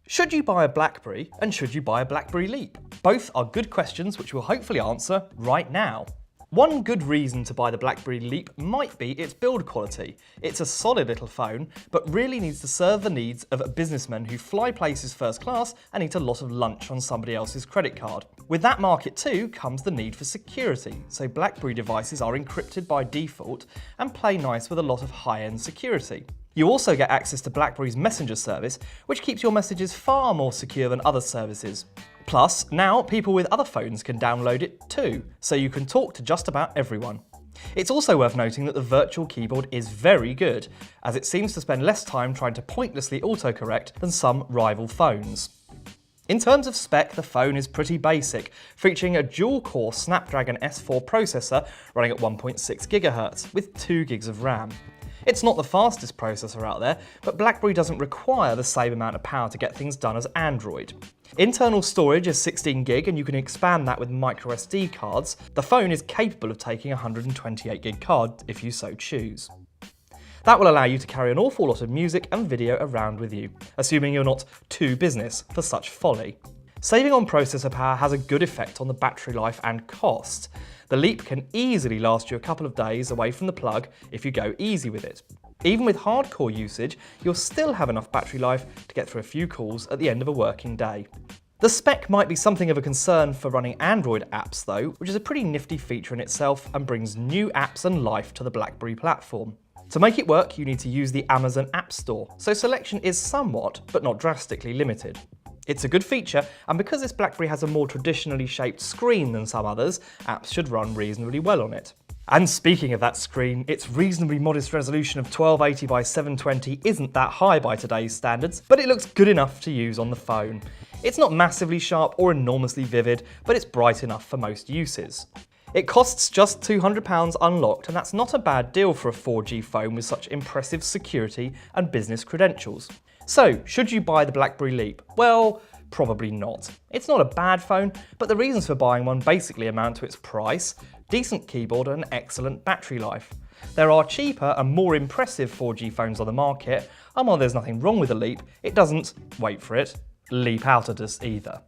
Should you buy a BlackBerry and should you buy a BlackBerry Leap? Both are good questions which we'll hopefully answer right now. One good reason to buy the BlackBerry Leap might be its build quality. It's a solid little phone, but really needs to serve the needs of businessmen who fly places first class and eat a lot of lunch on somebody else's credit card. With that market too comes the need for security, so BlackBerry devices are encrypted by default and play nice with a lot of high-end security. You also get access to BlackBerry's Messenger service, which keeps your messages far more secure than other services. Plus, now people with other phones can download it too, so you can talk to just about everyone. It's also worth noting that the virtual keyboard is very good, as it seems to spend less time trying to pointlessly autocorrect than some rival phones. In terms of spec, the phone is pretty basic, featuring a dual-core Snapdragon S4 processor running at 1.6 GHz with 2 GB of RAM. It's not the fastest processor out there, but BlackBerry doesn't require the same amount of power to get things done as Android. Internal storage is 16 GB and you can expand that with microSD cards. The phone is capable of taking a 128 GB card if you so choose. That will allow you to carry an awful lot of music and video around with you, assuming you're not too business for such folly. Saving on processor power has a good effect on the battery life and cost. The Leap can easily last you a couple of days away from the plug if you go easy with it. Even with hardcore usage, you'll still have enough battery life to get through a few calls at the end of a working day. The spec might be something of a concern for running Android apps though, which is a pretty nifty feature in itself and brings new apps and life to the BlackBerry platform. To make it work, you need to use the Amazon App Store, so selection is somewhat, but not drastically limited. It's a good feature, and because this BlackBerry has a more traditionally shaped screen than some others, apps should run reasonably well on it. And speaking of that screen, its reasonably modest resolution of 1280 by 720 isn't that high by today's standards, but it looks good enough to use on the phone. It's not massively sharp or enormously vivid, but it's bright enough for most uses. It costs just £200 unlocked, and that's not a bad deal for a 4G phone with such impressive security and business credentials. So, should you buy the BlackBerry Leap? Well, probably not. It's not a bad phone, but the reasons for buying one basically amount to its price, decent keyboard and excellent battery life. There are cheaper and more impressive 4G phones on the market, and while there's nothing wrong with the Leap, it doesn't, wait for it, leap out at us either.